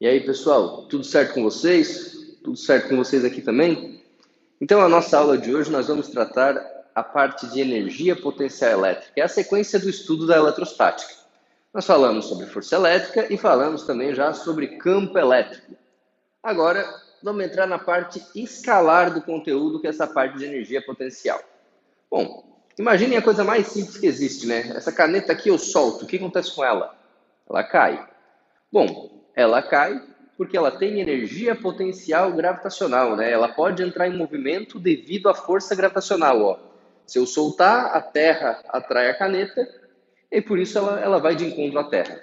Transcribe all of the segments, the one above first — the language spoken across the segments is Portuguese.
E aí, pessoal, tudo certo com vocês? Tudo certo com vocês aqui também? Então, a nossa aula de hoje nós vamos tratar a parte de energia potencial elétrica, é a sequência do estudo da eletrostática. Nós falamos sobre força elétrica e falamos também já sobre campo elétrico. Agora, vamos entrar na parte escalar do conteúdo, que é essa parte de energia potencial. Bom, imaginem a coisa mais simples que existe, né? Essa caneta aqui eu solto, o que acontece com ela? Ela cai. Bom, ela cai porque ela tem energia potencial gravitacional, né? Ela pode entrar em movimento devido à força gravitacional, ó. Se eu soltar, a Terra atrai a caneta e por isso ela vai de encontro à Terra.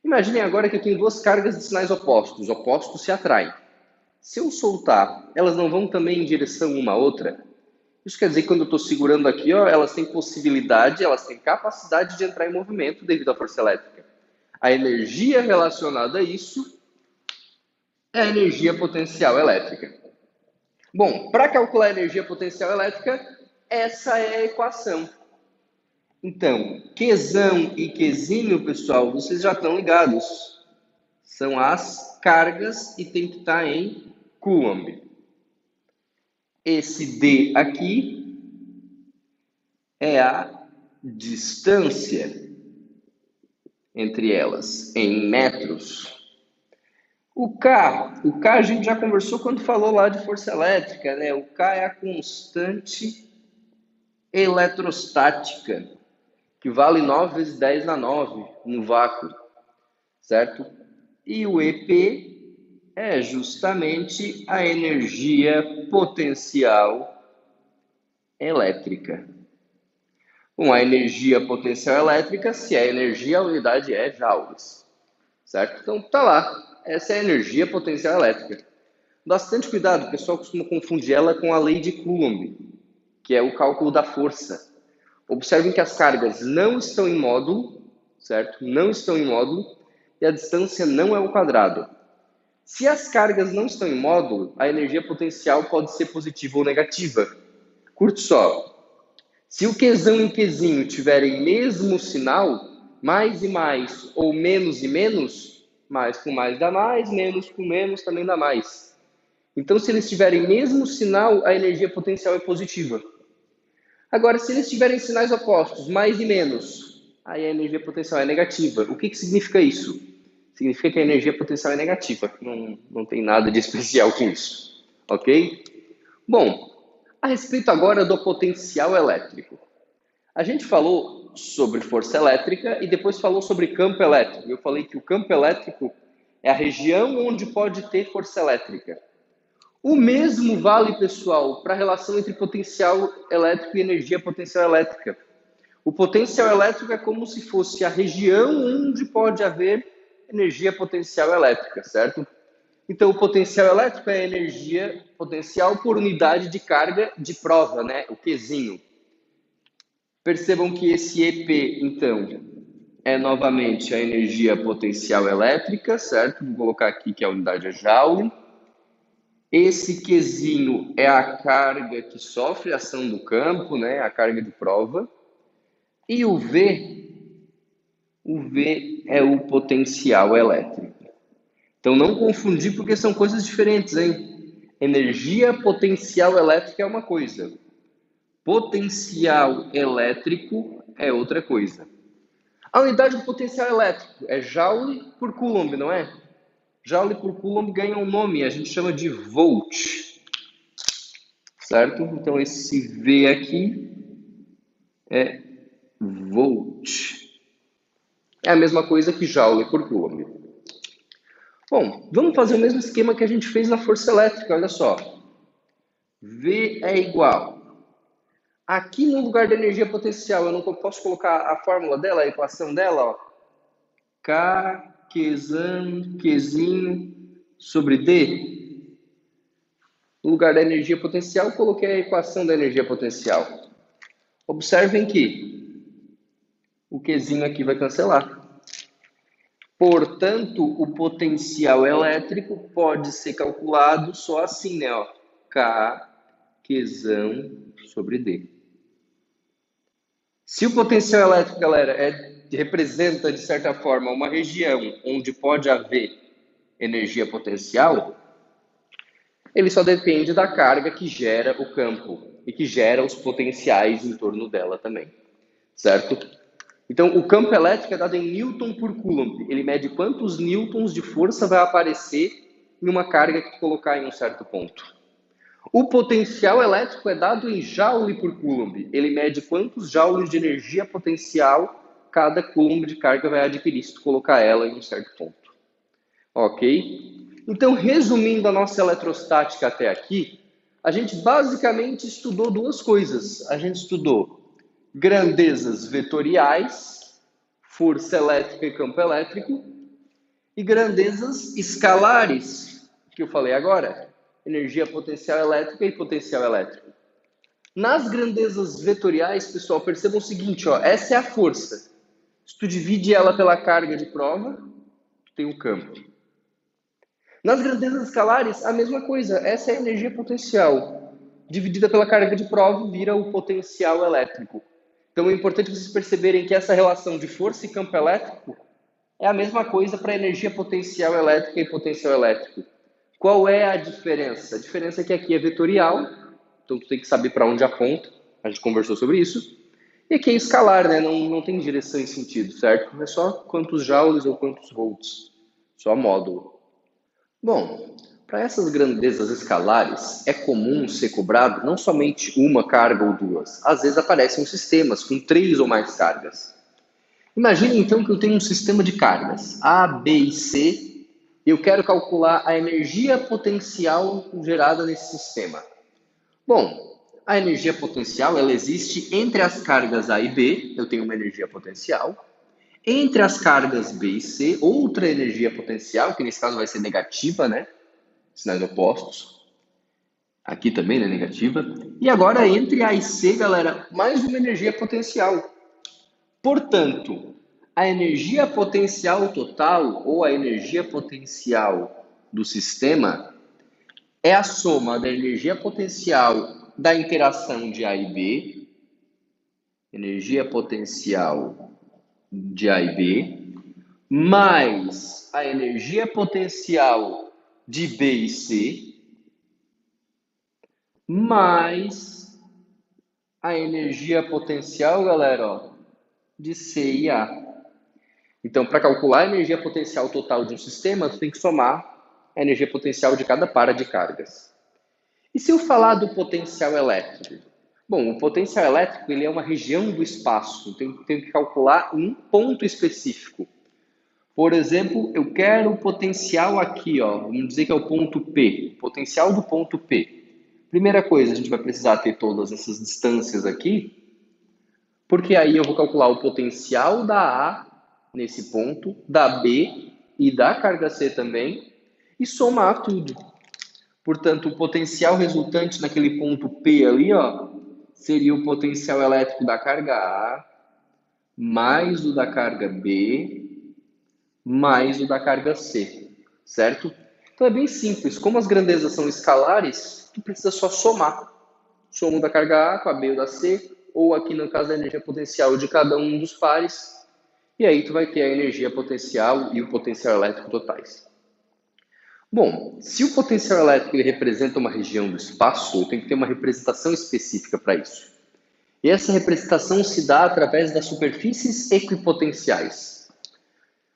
Imaginem agora que eu tenho duas cargas de sinais opostos, os opostos se atraem. Se eu soltar, elas não vão também em direção uma à outra? Isso quer dizer que quando eu estou segurando aqui, ó, elas têm possibilidade, elas têm capacidade de entrar em movimento devido à força elétrica. A energia relacionada a isso é a energia potencial elétrica. Bom, para calcular a energia potencial elétrica, essa é a equação. Então, Qzão e Qzinho, pessoal, vocês já estão ligados. São as cargas e tem que estar em Coulomb. Esse D aqui é a distância entre elas, em metros. O K a gente já conversou quando falou lá de força elétrica, né? O K é a constante eletrostática, que vale 9 vezes 10 na 9 no vácuo, certo? E o EP é justamente a energia potencial elétrica. Bom, a energia potencial elétrica, se é energia, a unidade é joules, certo? Então, tá lá. Essa é a energia potencial elétrica. Bastante cuidado, o pessoal costuma confundir ela com a lei de Coulomb, que é o cálculo da força. Observem que as cargas não estão em módulo, certo? Não estão em módulo, e a distância não é o quadrado. Se as cargas não estão em módulo, a energia potencial pode ser positiva ou negativa. Curte só. Se o Qzão e o Qzinho tiverem mesmo sinal, mais e mais ou menos e menos, mais com mais dá mais, menos com menos também dá mais. Então, se eles tiverem mesmo sinal, a energia potencial é positiva. Agora, se eles tiverem sinais opostos, mais e menos, aí a energia potencial é negativa. O que significa isso? Significa que a energia potencial é negativa. Não tem nada de especial com isso. Ok? Bom, a respeito agora do potencial elétrico. A gente falou sobre força elétrica e depois falou sobre campo elétrico. Eu falei que o campo elétrico é a região onde pode ter força elétrica. O mesmo vale, pessoal, para a relação entre potencial elétrico e energia potencial elétrica. O potencial elétrico é como se fosse a região onde pode haver energia potencial elétrica, certo? Então, o potencial elétrico é a energia potencial por unidade de carga de prova, né? O Qzinho. Percebam que esse EP, então, é novamente a energia potencial elétrica, certo? Vou colocar aqui que a unidade é joule. Esse Qzinho é a carga que sofre a ação do campo, né? A carga de prova. E o V é o potencial elétrico. Então não confundir porque são coisas diferentes, hein? Energia potencial elétrica é uma coisa. Potencial elétrico é outra coisa. A unidade do potencial elétrico é Joule por Coulomb, não é? Joule por Coulomb ganha um nome, a gente chama de Volt. Certo? Então esse V aqui é Volt. É a mesma coisa que Joule por Coulomb. Bom, vamos fazer o mesmo esquema que a gente fez na força elétrica, olha só. V é igual. Aqui no lugar da energia potencial, eu não posso colocar a fórmula dela, a equação dela, ó. K, Qzinho sobre D. No lugar da energia potencial, eu coloquei a equação da energia potencial. Observem que o Qzinho aqui vai cancelar. Portanto, o potencial elétrico pode ser calculado só assim, né? Ó, K, Qzão sobre D. Se o potencial elétrico, galera, representa, de certa forma, uma região onde pode haver energia potencial, ele só depende da carga que gera o campo e que gera os potenciais em torno dela também, certo? Então, o campo elétrico é dado em Newton por Coulomb. Ele mede quantos newtons de força vai aparecer em uma carga que colocar em um certo ponto. O potencial elétrico é dado em Joule por Coulomb. Ele mede quantos joules de energia potencial cada Coulomb de carga vai adquirir se tu colocar ela em um certo ponto. Ok? Então, resumindo a nossa eletrostática até aqui, a gente basicamente estudou duas coisas. A gente estudou grandezas vetoriais, força elétrica e campo elétrico, e grandezas escalares, que eu falei agora, energia potencial elétrica e potencial elétrico. Nas grandezas vetoriais, pessoal, percebam o seguinte, ó, essa é a força. Se tu divide ela pela carga de prova, tu tem um campo. Nas grandezas escalares, a mesma coisa, essa é a energia potencial. Dividida pela carga de prova, vira o potencial elétrico. Então é importante vocês perceberem que essa relação de força e campo elétrico é a mesma coisa para energia potencial elétrica e potencial elétrico. Qual é a diferença? A diferença é que aqui é vetorial, então tu tem que saber para onde aponta, a gente conversou sobre isso. E aqui é escalar, né? Não tem direção e sentido, certo? É só quantos joules ou quantos volts, só módulo. Bom, para essas grandezas escalares, é comum ser cobrado não somente uma carga ou duas. Às vezes aparecem sistemas com 3 ou mais cargas. Imagine então que eu tenho um sistema de cargas A, B e C e eu quero calcular a energia potencial gerada nesse sistema. Bom, a energia potencial ela existe entre as cargas A e B, eu tenho uma energia potencial. Entre as cargas B e C, outra energia potencial, que nesse caso vai ser negativa, né? Sinais opostos. Aqui também, né? Negativa. E agora, entre A e C, galera, mais uma energia potencial. Portanto, a energia potencial total, ou a energia potencial do sistema, é a soma da energia potencial da interação de A e B, energia potencial de A e B, mais a energia potencial de B e C, mais a energia potencial, galera, ó, de C e A. Então, para calcular a energia potencial total de um sistema, tu tem que somar a energia potencial de cada par de cargas. E se eu falar do potencial elétrico? Bom, o potencial elétrico ele é uma região do espaço, então eu tenho que calcular um ponto específico. Por exemplo, eu quero o potencial aqui, ó, vamos dizer que é o ponto P, o potencial do ponto P. Primeira coisa, a gente vai precisar ter todas essas distâncias aqui, porque aí eu vou calcular o potencial da A nesse ponto, da B e da carga C também, e somar tudo. Portanto, o potencial resultante naquele ponto P ali, ó, seria o potencial elétrico da carga A, mais o da carga B, mais o da carga C, certo? Então é bem simples. Como as grandezas são escalares, tu precisa só somar. Soma da carga A com a B ou da C, ou aqui no caso a energia potencial de cada um dos pares, e aí tu vai ter a energia potencial e o potencial elétrico totais. Bom, se o potencial elétrico ele representa uma região do espaço, eu tenho que ter uma representação específica para isso. E essa representação se dá através das superfícies equipotenciais.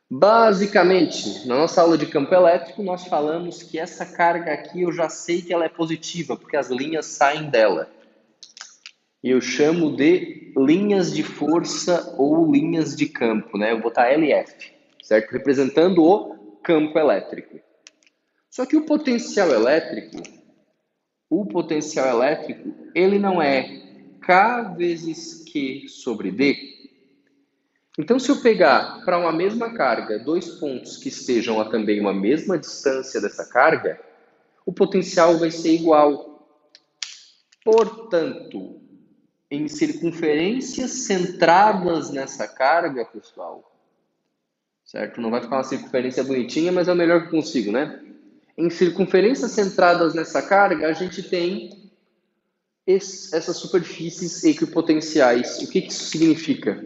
Basicamente, na nossa aula de campo elétrico, nós falamos que essa carga aqui eu já sei que ela é positiva, porque as linhas saem dela. E eu chamo de linhas de força ou linhas de campo, né? Eu vou botar LF, certo? Representando o campo elétrico. Só que o potencial elétrico, ele não é K vezes Q sobre D. Então, se eu pegar para uma mesma carga dois pontos que estejam a também uma mesma distância dessa carga, o potencial vai ser igual. Portanto, em circunferências centradas nessa carga, pessoal, certo? Não vai ficar uma circunferência bonitinha, mas é o melhor que eu consigo, né? Em circunferências centradas nessa carga, a gente tem essas superfícies equipotenciais. O que isso significa?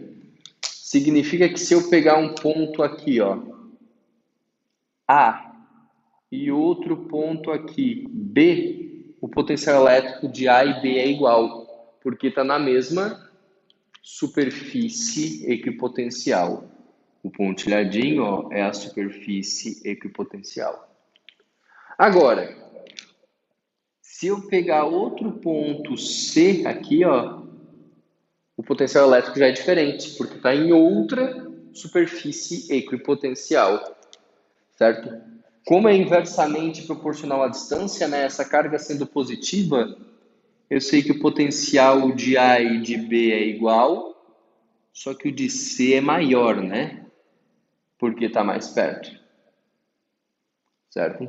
Significa que se eu pegar um ponto aqui, ó, A, e outro ponto aqui, B, o potencial elétrico de A e B é igual, porque está na mesma superfície equipotencial. O pontilhadinho, ó, é a superfície equipotencial. Agora, se eu pegar outro ponto C aqui, ó, o potencial elétrico já é diferente, porque está em outra superfície equipotencial, certo? Como é inversamente proporcional à distância, né, essa carga sendo positiva, eu sei que o potencial de A e de B é igual, só que o de C é maior, né? Porque está mais perto, certo?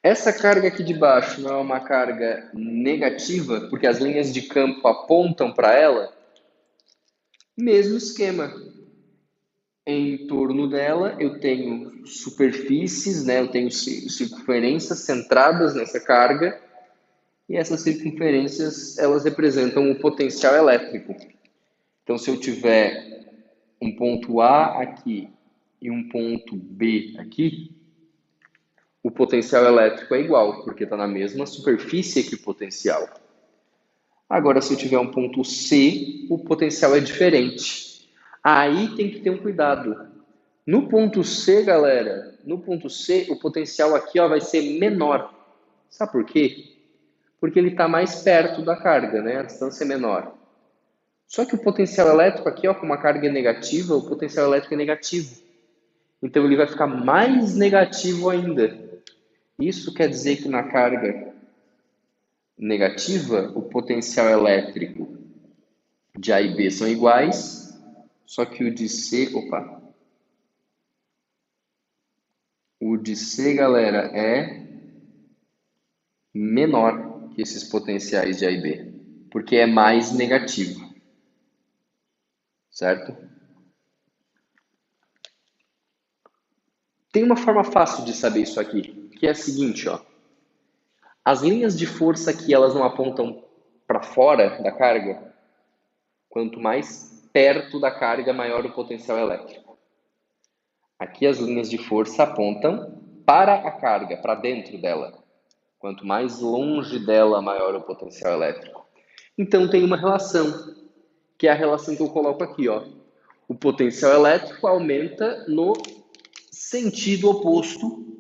Essa carga aqui de baixo não é uma carga negativa, porque as linhas de campo apontam para ela? Mesmo esquema. Em torno dela eu tenho superfícies, né? Eu tenho circunferências centradas nessa carga, e essas circunferências elas representam o potencial elétrico. Então, se eu tiver um ponto A aqui e um ponto B aqui, o potencial elétrico é igual, porque está na mesma superfície equipotencial. Agora, se eu tiver um ponto C, o potencial é diferente. Aí tem que ter um cuidado. No ponto C, galera, no ponto C, o potencial aqui ó, vai ser menor. Sabe por quê? Porque ele está mais perto da carga, né? A distância é menor. Só que o potencial elétrico aqui, ó, com uma carga negativa, o potencial elétrico é negativo. Então ele vai ficar mais negativo ainda. Isso quer dizer que na carga negativa, o potencial elétrico de A e B são iguais, só que o de C, o de C, galera, é menor que esses potenciais de A e B, porque é mais negativo, certo? Tem uma forma fácil de saber isso aqui, que é a seguinte, ó. As linhas de força aqui, elas não apontam para fora da carga, quanto mais perto da carga, maior o potencial elétrico. Aqui as linhas de força apontam para a carga, para dentro dela. Quanto mais longe dela, maior o potencial elétrico. Então tem uma relação, que é a relação que eu coloco aqui, ó. O potencial elétrico aumenta no sentido oposto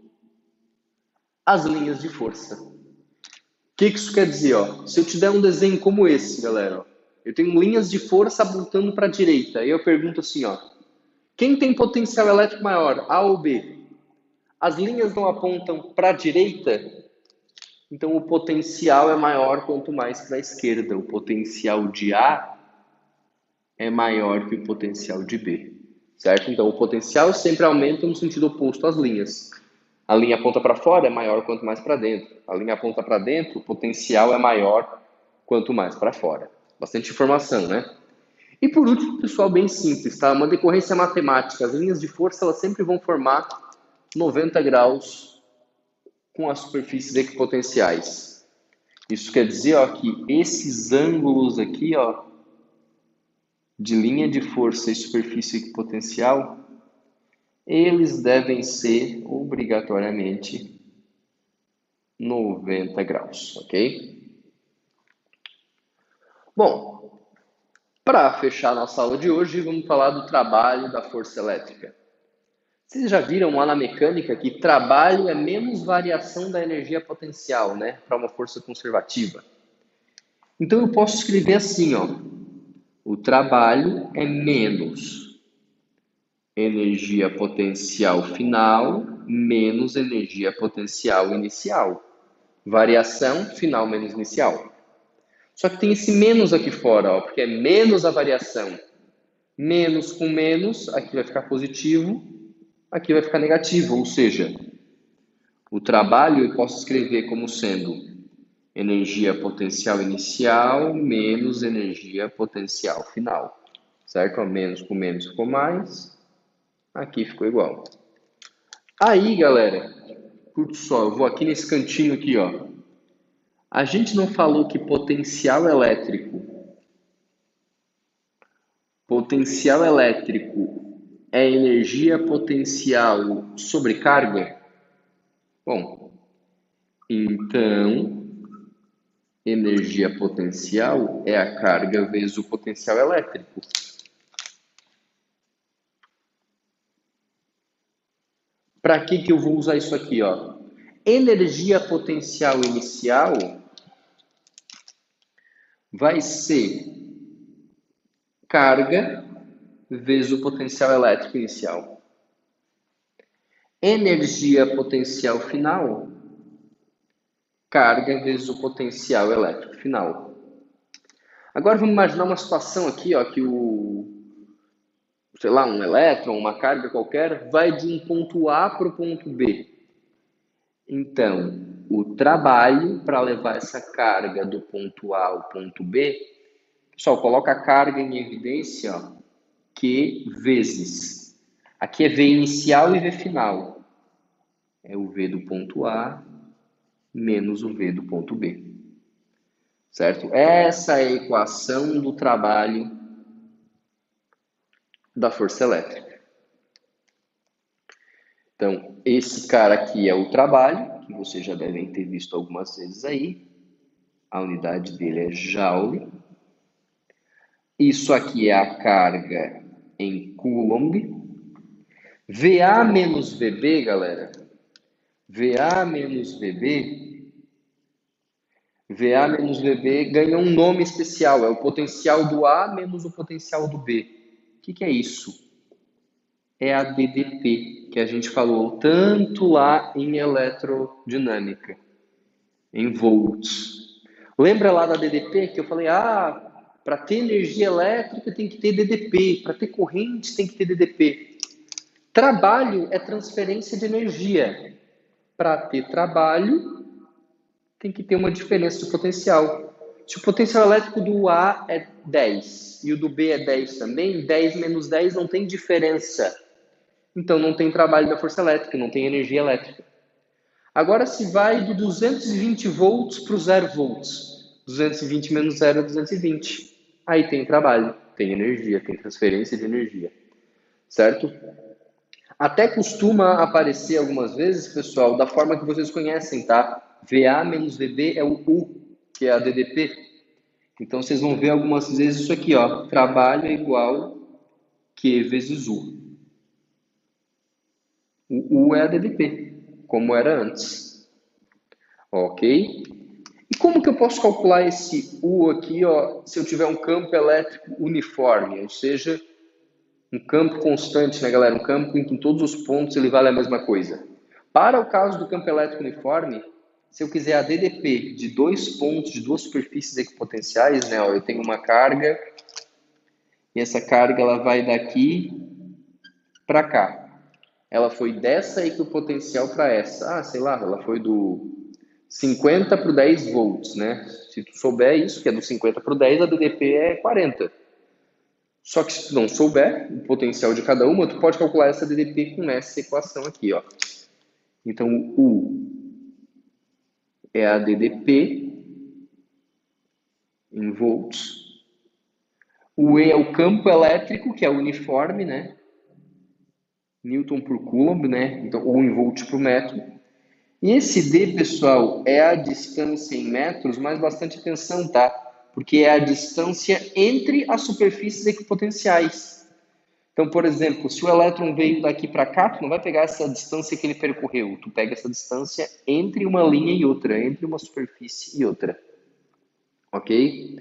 às linhas de força. O que isso quer dizer, ó? Se eu te der um desenho como esse, galera, ó, eu tenho linhas de força apontando para a direita. E eu pergunto assim, ó, quem tem potencial elétrico maior, A ou B? As linhas não apontam para a direita, então o potencial é maior quanto mais para a esquerda. O potencial de A é maior que o potencial de B, certo? Então o potencial sempre aumenta no sentido oposto às linhas. A linha aponta para fora é maior quanto mais para dentro. A linha aponta para dentro, o potencial é maior quanto mais para fora. Bastante informação, né? E por último, pessoal, bem simples, tá? Uma decorrência matemática. As linhas de força elas sempre vão formar 90 graus com as superfícies equipotenciais. Isso quer dizer, ó, que esses ângulos aqui, ó, de linha de força e superfície equipotencial, eles devem ser obrigatoriamente 90 graus, ok? Bom, para fechar nossa aula de hoje, vamos falar do trabalho da força elétrica. Vocês já viram lá na mecânica que trabalho é menos variação da energia potencial, né? Para uma força conservativa. Então eu posso escrever assim, ó. O trabalho é menos energia potencial final menos energia potencial inicial. Variação final menos inicial. Só que tem esse menos aqui fora, ó, porque é menos a variação. Menos com menos, aqui vai ficar positivo, aqui vai ficar negativo. Ou seja, o trabalho eu posso escrever como sendo energia potencial inicial menos energia potencial final. Certo? Menos com menos ficou mais, aqui ficou igual. Aí, galera, curte só, eu vou aqui nesse cantinho aqui, ó. A gente não falou que potencial elétrico é energia potencial sobre carga? Bom, então, energia potencial é a carga vezes o potencial elétrico. Para que eu vou usar isso aqui, ó? Energia potencial inicial vai ser carga vezes o potencial elétrico inicial. Energia potencial final, carga vezes o potencial elétrico final. Agora vamos imaginar uma situação aqui, ó, que sei lá, um elétron, uma carga qualquer, vai de um ponto A para o ponto B. Então, o trabalho para levar essa carga do ponto A ao ponto B, pessoal, coloca a carga em evidência, ó, Q vezes. Aqui é V inicial e V final. É o V do ponto A menos o V do ponto B. Certo? Essa é a equação do trabalho da força elétrica. Então, esse cara aqui é o trabalho, que vocês já devem ter visto algumas vezes aí. A unidade dele é Joule. Isso aqui é a carga em Coulomb. VA menos VB, galera. VA menos VB ganha um nome especial. É o potencial do A menos o potencial do B. O que é isso? É a DDP, que a gente falou tanto lá em eletrodinâmica, em volts. Lembra lá da DDP que eu falei, para ter energia elétrica tem que ter DDP, para ter corrente tem que ter DDP. Trabalho é transferência de energia. Para ter trabalho, tem que ter uma diferença de potencial. Se o potencial elétrico do A é 10 e o do B é 10 também, 10 menos 10 não tem diferença. Então não tem trabalho da força elétrica, não tem energia elétrica. Agora se vai do 220 volts para o 0 volts. 220 menos 0 é 220. Aí tem trabalho, tem energia, tem transferência de energia. Certo? Até costuma aparecer algumas vezes, pessoal, da forma que vocês conhecem, tá? VA menos VB é o U, que é a DDP. Então vocês vão ver algumas vezes isso aqui, ó. Trabalho é igual Q vezes U. O U é a DDP, como era antes. Ok? E como que eu posso calcular esse U aqui, ó, se eu tiver um campo elétrico uniforme, ou seja, um campo constante, né, galera? Um campo em que em todos os pontos ele vale a mesma coisa. Para o caso do campo elétrico uniforme, se eu quiser a DDP de dois pontos, de duas superfícies equipotenciais, né, ó, eu tenho uma carga e essa carga ela vai daqui para cá. Ela foi dessa equipotencial para essa. Sei lá, ela foi do 50 para o 10 volts, né? Se tu souber isso, que é do 50 para o 10, a DDP é 40. Só que se tu não souber o potencial de cada uma, tu pode calcular essa DDP com essa equação aqui, ó. Então, o U é a DDP em volts. O E é o campo elétrico, que é uniforme, né? Newton por Coulomb, né? Então, ou em volts por metro. E esse D, pessoal, é a distância em metros, mas bastante atenção, tá? Porque é a distância entre as superfícies equipotenciais. Então, por exemplo, se o elétron veio daqui para cá, tu não vai pegar essa distância que ele percorreu, tu pega essa distância entre uma linha e outra, entre uma superfície e outra. Ok?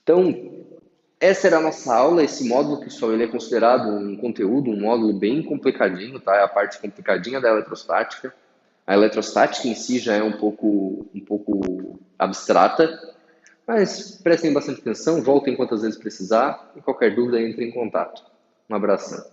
Então, essa era a nossa aula. Esse módulo, pessoal, ele é considerado um conteúdo, um módulo bem complicadinho, tá? É a parte complicadinha da eletrostática. A eletrostática em si já é um pouco abstrata, mas prestem bastante atenção, voltem quantas vezes precisar e qualquer dúvida entre em contato. Um abração.